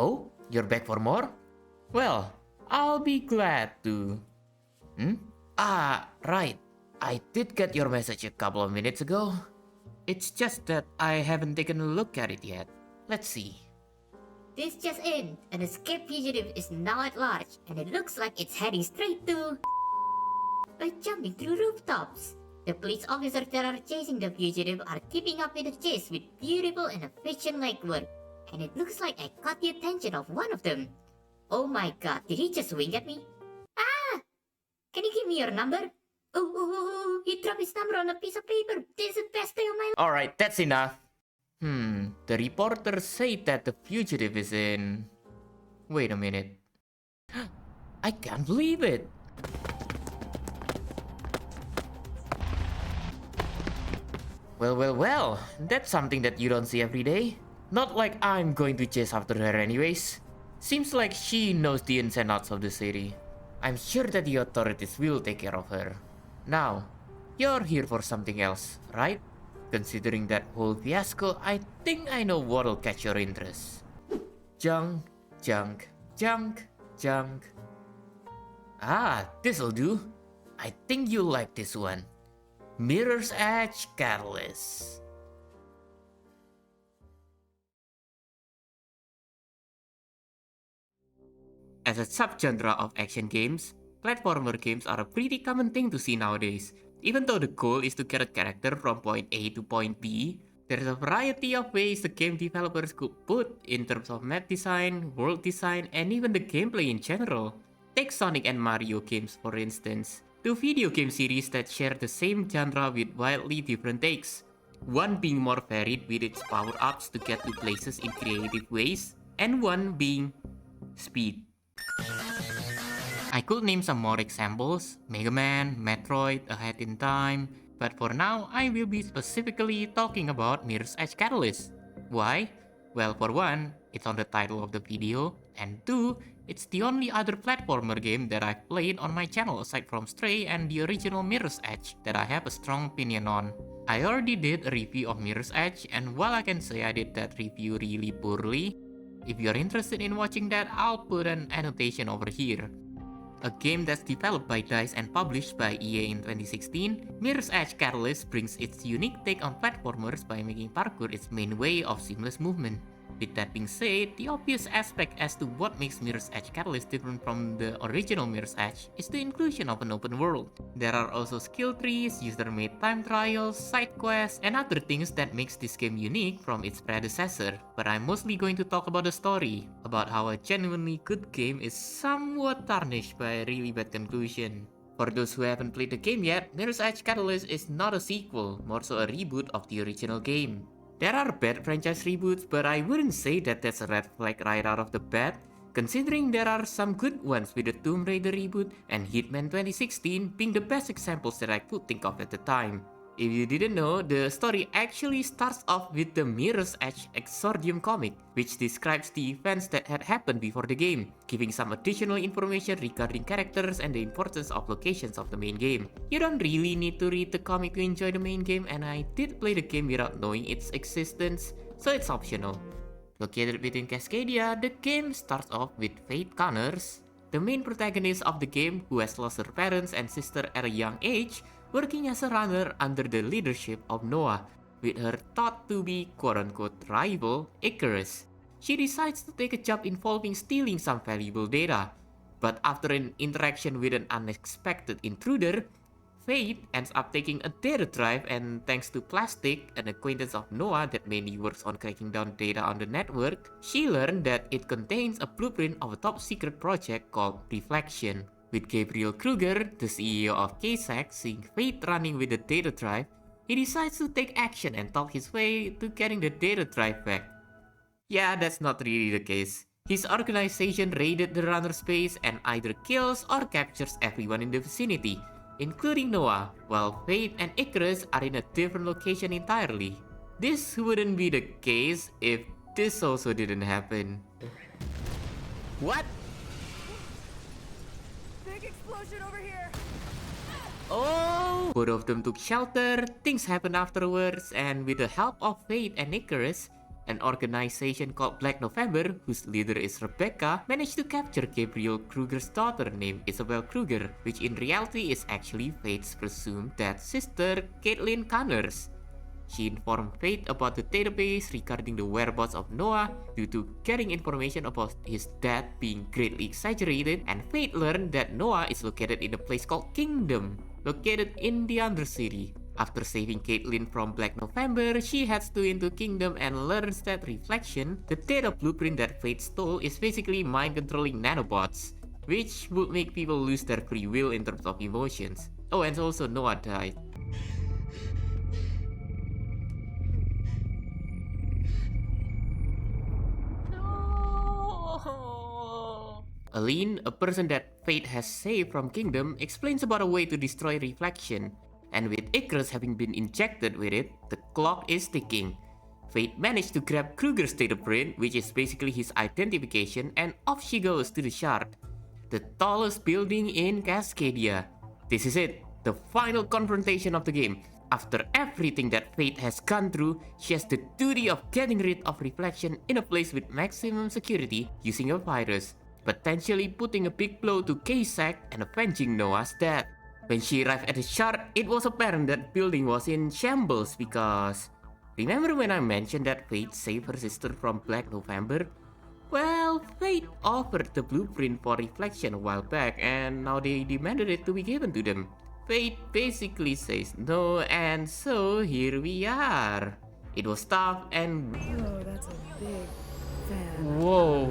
Oh, you're back for more? Well, I'll be glad to. Right. I did get your message a couple of minutes ago. It's just that I haven't taken a look at it yet. Let's see. This just in, an escaped fugitive is now at large, and it looks like it's heading straight to... by jumping through rooftops. The police officers that are chasing the fugitive are keeping up with the chase with beautiful and efficient legwork, and it looks like I caught the attention of one of them. Oh my god, did he just wink at me? Ah! Can you give me your number? Oh, he dropped his number on a piece of paper. This is the best day of my life. Alright, that's enough. The reporter said that the fugitive is in... Wait a minute. I can't believe it! Well, that's something that you don't see every day. Not like I'm going to chase after her anyways. Seems like she knows the ins and outs of the city. I'm sure that the authorities will take care of her. Now, you're here for something else, right? Considering that whole fiasco, I think I know what'll catch your interest. Junk. This'll do. I think you'll like this one. Mirror's Edge Catalyst. As a subgenre of action games, platformer games are a pretty common thing to see nowadays. Even though the goal is to get a character from point A to point B, there's a variety of ways the game developers could put in terms of map design, world design, and even the gameplay in general. Take Sonic and Mario games for instance, two video game series that share the same genre with wildly different takes. One being more varied with its power-ups to get to places in creative ways, and one being speed. I could name some more examples, Mega Man, Metroid, Ahead in Time, but for now I will be specifically talking about Mirror's Edge Catalyst. Why? Well, for one, it's on the title of the video, and two, it's the only other platformer game that I've played on my channel aside from Stray and the original Mirror's Edge that I have a strong opinion on. I already did a review of Mirror's Edge, and while I can say I did that review really poorly, if you're interested in watching that, I'll put an annotation over here. A game that's developed by DICE and published by EA in 2016, Mirror's Edge Catalyst brings its unique take on platformers by making parkour its main way of seamless movement. With that being said, the obvious aspect as to what makes Mirror's Edge Catalyst different from the original Mirror's Edge is the inclusion of an open world. There are also skill trees, user-made time trials, side quests, and other things that makes this game unique from its predecessor. But I'm mostly going to talk about the story, about how a genuinely good game is somewhat tarnished by a really bad conclusion. For those who haven't played the game yet, Mirror's Edge Catalyst is not a sequel, more so a reboot of the original game. There are bad franchise reboots, but I wouldn't say that that's a red flag right out of the bat, considering there are some good ones with the Tomb Raider reboot and Hitman 2016 being the best examples that I could think of at the time. If you didn't know, the story actually starts off with the Mirror's Edge Exordium comic, which describes the events that had happened before the game, giving some additional information regarding characters and the importance of locations of the main game. You don't really need to read the comic to enjoy the main game, and I did play the game without knowing its existence, so it's optional. Located within Cascadia, the game starts off with Faith Connors, the main protagonist of the game who has lost her parents and sister at a young age, working as a runner under the leadership of Noah, with her thought to be quote-unquote rival, Icarus. She decides to take a job involving stealing some valuable data, but after an interaction with an unexpected intruder, Faith ends up taking a data drive, and thanks to Plastic, an acquaintance of Noah that mainly works on cracking down data on the network, she learned that it contains a blueprint of a top-secret project called Reflection. With Gabriel Kruger, the CEO of KSAC, seeing Faith running with the data drive, he decides to take action and talk his way to getting the data drive back. Yeah, that's not really the case. His organization raided the runner space and either kills or captures everyone in the vicinity, including Noah, while Faith and Icarus are in a different location entirely. This wouldn't be the case if this also didn't happen. What? Explosion over here! Oh! Both of them took shelter, things happened afterwards, and with the help of Faith and Icarus, An organization called Black November, whose leader is Rebecca, managed to capture Gabriel Kruger's daughter named Isabel Kruger, which in reality is actually Fate's presumed dead sister, Caitlin Connors. She informed Fate about the database regarding the whereabouts of Noah due to getting information about his death being greatly exaggerated, and Fate learned that Noah is located in a place called Kingdom, located in the Undercity. After saving Caitlin from Black November, she heads into Kingdom and learns that Reflection, the data blueprint that Fate stole, is basically mind-controlling nanobots, which would make people lose their free will in terms of emotions. Oh, and also Noah died. Aline, a person that Fate has saved from Kingdom, explains about a way to destroy Reflection, and with Icarus having been injected with it, the clock is ticking. Fate managed to grab Kruger's data print, which is basically his identification, and off she goes to the Shard, the tallest building in Cascadia. This is it, the final confrontation of the game. After everything that Fate has gone through, she has the duty of getting rid of Reflection in a place with maximum security using a virus, potentially putting a big blow to K-Sack and avenging Noah's death. When she arrived at the Shard, it was apparent that the building was in shambles because... Remember when I mentioned that Fate saved her sister from Black November? Well, Fate offered the blueprint for Reflection a while back and now they demanded it to be given to them. Fate basically says no, and so here we are. It was tough and... Oh, that's a big fan. Whoa!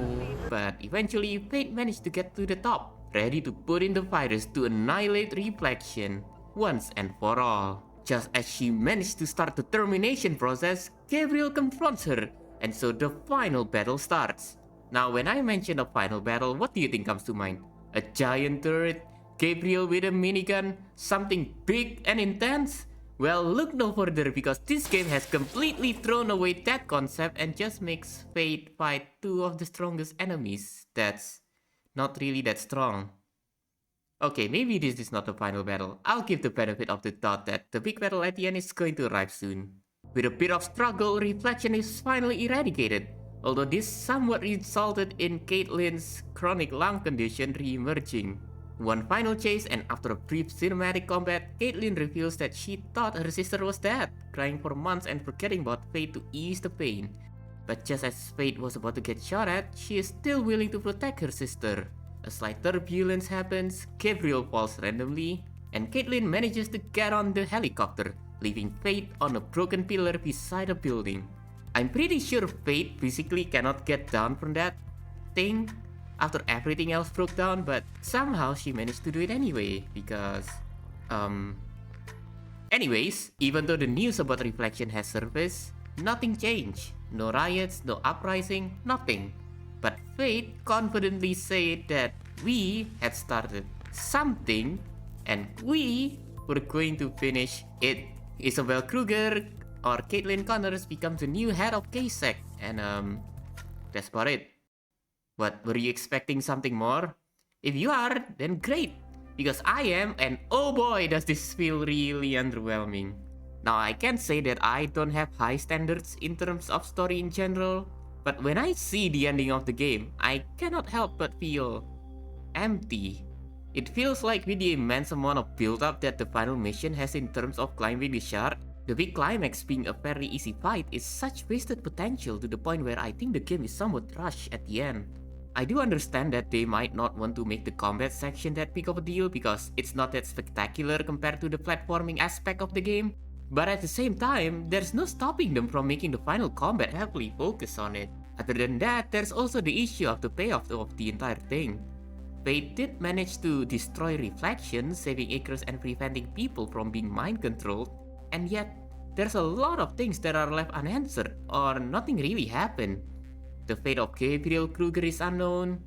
But eventually, Fate managed to get to the top, ready to put in the virus to annihilate Reflection once and for all. Just as she managed to start the termination process, Gabriel confronts her, and so the final battle starts. Now, when I mention a final battle, what do you think comes to mind? A giant turret? Gabriel with a minigun? Something big and intense? Well, look no further because this game has completely thrown away that concept and just makes Fate fight two of the strongest enemies that's not really that strong. Okay, maybe this is not the final battle. I'll give the benefit of the doubt that the big battle at the end is going to arrive soon. With a bit of struggle, Reflection is finally eradicated, although this somewhat resulted in Caitlin's chronic lung condition re-emerging. One final chase, and after a brief cinematic combat, Caitlin reveals that she thought her sister was dead, crying for months and forgetting about Fate to ease the pain. But just as Fate was about to get shot at, she is still willing to protect her sister. A slight turbulence happens, Gabriel falls randomly, and Caitlin manages to get on the helicopter, leaving Fate on a broken pillar beside a building. I'm pretty sure Fate physically cannot get down from that thing after everything else broke down, but somehow she managed to do it anyway, because... Anyways, even though the news about Reflection has surfaced, nothing changed. No riots, no uprising, nothing. But Fate confidently said that we had started something and we were going to finish it. Isabel Kruger or Caitlin Connors becomes the new head of KSEC, and that's about it. What, were you expecting something more? If you are, then great, because I am, and oh boy does this feel really underwhelming. Now I can't say that I don't have high standards in terms of story in general, but when I see the ending of the game, I cannot help but feel empty. It feels like with the immense amount of build-up that the final mission has in terms of climbing the shard, the big climax being a very easy fight is such wasted potential to the point where I think the game is somewhat rushed at the end. I do understand that they might not want to make the combat section that big of a deal because it's not that spectacular compared to the platforming aspect of the game, but at the same time, there's no stopping them from making the final combat heavily focus on it. Other than that, there's also the issue of the payoff of the entire thing. Fate did manage to destroy Reflection, saving Icarus and preventing people from being mind-controlled, and yet, there's a lot of things that are left unanswered, or nothing really happened. The fate of Gabriel Kruger is unknown,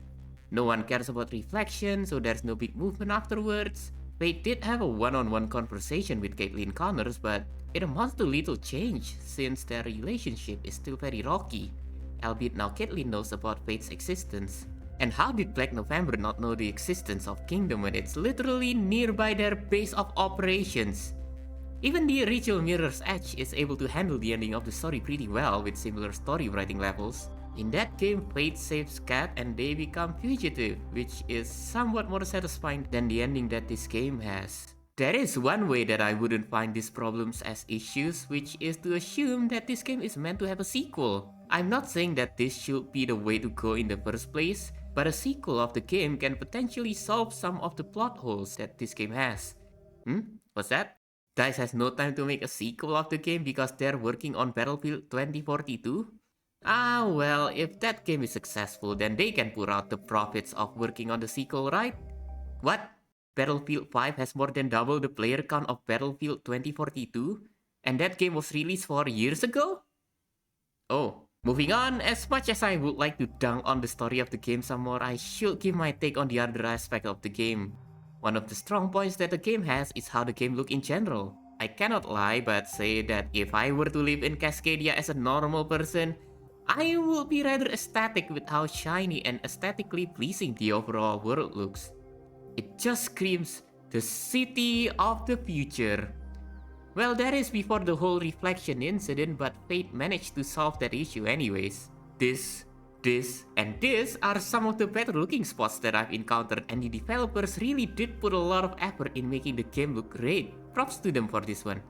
no one cares about Reflection, so there's no big movement afterwards. Fate did have a one-on-one conversation with Caitlin Connors, but it amounts to little change since their relationship is still very rocky, albeit now Caitlin knows about Fate's existence. And how did Black November not know the existence of Kingdom when it's literally nearby their base of operations? Even the original Mirror's Edge is able to handle the ending of the story pretty well with similar story writing levels. In that game, Fate saves Cat and they become fugitive, which is somewhat more satisfying than the ending that this game has. There is one way that I wouldn't find these problems as issues, which is to assume that this game is meant to have a sequel. I'm not saying that this should be the way to go in the first place, but a sequel of the game can potentially solve some of the plot holes that this game has. What's that? DICE has no time to make a sequel of the game because they're working on Battlefield 2042? Ah, well, if that game is successful, then they can put out the profits of working on the sequel, right? What? Battlefield 5 has more than double the player count of Battlefield 2042? And that game was released 4 years ago? Oh, moving on, as much as I would like to dunk on the story of the game some more, I should give my take on the other aspect of the game. One of the strong points that the game has is how the game looks in general. I cannot lie but say that if I were to live in Cascadia as a normal person, I would be rather ecstatic with how shiny and aesthetically pleasing the overall world looks. It just screams the city of the future. Well, that is before the whole reflection incident, but Fate managed to solve that issue anyways. This, and this are some of the better looking spots that I've encountered, and the developers really did put a lot of effort in making the game look great. Props to them for this one.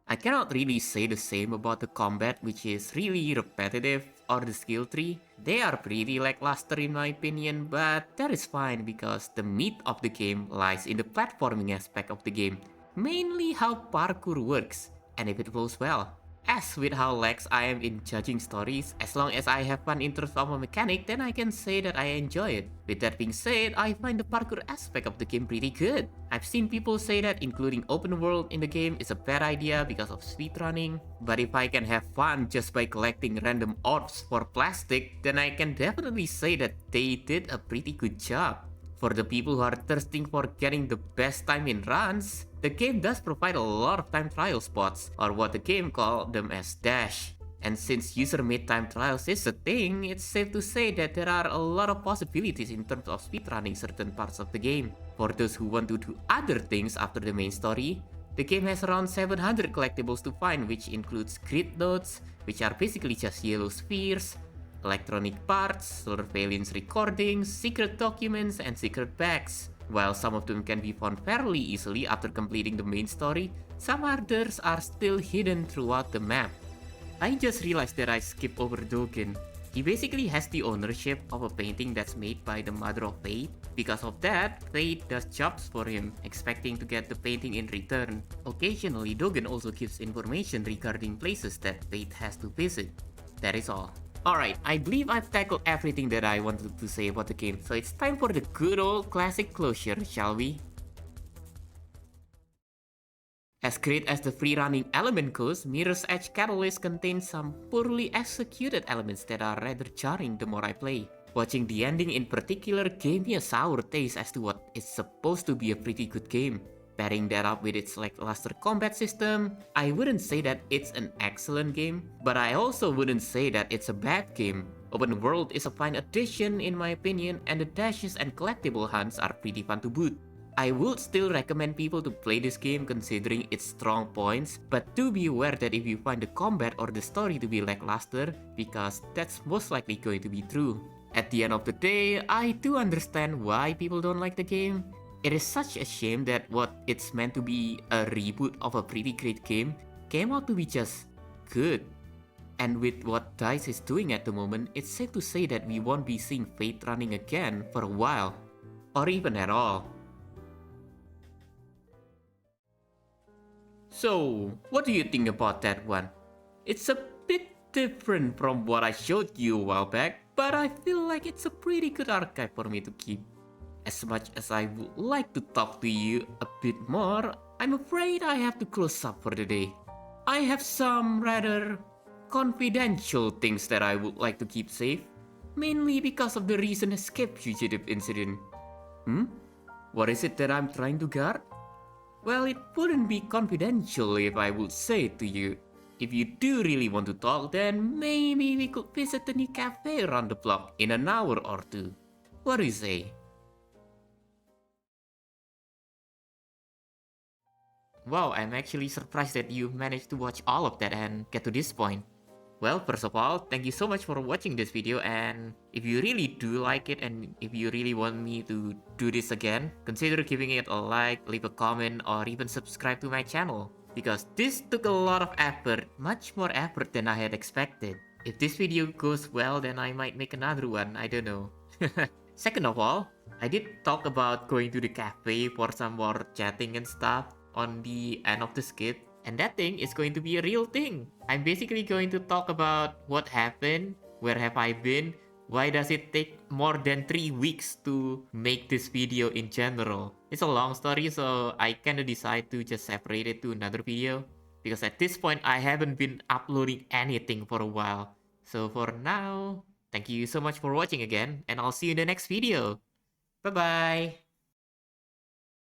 I cannot really say the same about the combat, which is really repetitive, or the skill tree. They are pretty lackluster in my opinion, but that is fine because the meat of the game lies in the platforming aspect of the game. Mainly how parkour works, and if it flows well. As with how lax I am in judging stories, as long as I have fun in terms of a mechanic, then I can say that I enjoy it. With that being said, I find the parkour aspect of the game pretty good. I've seen people say that including open world in the game is a bad idea because of speedrunning, but if I can have fun just by collecting random orbs for plastic, then I can definitely say that they did a pretty good job. For the people who are thirsting for getting the best time in runs, the game does provide a lot of time trial spots, or what the game called them as dash. And since user-made time trials is a thing, it's safe to say that there are a lot of possibilities in terms of speedrunning certain parts of the game. For those who want to do other things after the main story, the game has around 700 collectibles to find, which includes grid nodes, which are basically just yellow spheres, electronic parts, surveillance recordings, secret documents, and secret bags. While some of them can be found fairly easily after completing the main story, some others are still hidden throughout the map. I just realized that I skipped over Dogen. He basically has the ownership of a painting that's made by the Mother of Fate. Because of that, Fate does jobs for him, expecting to get the painting in return. Occasionally, Dogen also gives information regarding places that Fate has to visit. That is all. Alright, I believe I've tackled everything that I wanted to say about the game, so it's time for the good old classic closure, shall we? As great as the free-running element goes, Mirror's Edge Catalyst contains some poorly executed elements that are rather jarring the more I play. Watching the ending in particular gave me a sour taste as to what is supposed to be a pretty good game. Pairing that up with its lackluster combat system, I wouldn't say that it's an excellent game, but I also wouldn't say that it's a bad game. Open world is a fine addition in my opinion, and the dashes and collectible hunts are pretty fun to boot. I would still recommend people to play this game considering its strong points, but do be aware that if you find the combat or the story to be lackluster, because that's most likely going to be true. At the end of the day, I do understand why people don't like the game. It is such a shame that what it's meant to be a reboot of a pretty great game came out to be just good. And with what DICE is doing at the moment, it's safe to say that we won't be seeing Fate running again for a while, or even at all. So, what do you think about that one? It's a bit different from what I showed you a while back, but I feel like it's a pretty good archive for me to keep. As much as I would like to talk to you a bit more, I'm afraid I have to close up for the day. I have some rather confidential things that I would like to keep safe, mainly because of the recent escape fugitive incident. What is it that I'm trying to guard? Well, it wouldn't be confidential if I would say it to you. If you do really want to talk, then maybe we could visit the new cafe around the block in an hour or two. What do you say? Wow, I'm actually surprised that you managed to watch all of that and get to this point. Well, first of all, thank you so much for watching this video, and if you really do like it and if you really want me to do this again, consider giving it a like, leave a comment, or even subscribe to my channel. Because this took a lot of effort, much more effort than I had expected. If this video goes well, then I might make another one, I don't know. Second of all, I did talk about going to the cafe for some more chatting and stuff on the end of the skit, and that thing is going to be a real thing. I'm basically going to talk about what happened, where have I been, why does it take more than 3 weeks to make this video in general. It's a long story, so I kinda decide to just separate it to another video, because at this point I haven't been uploading anything for a while. So for now, thank you so much for watching again, and I'll see you in the next video. Bye bye!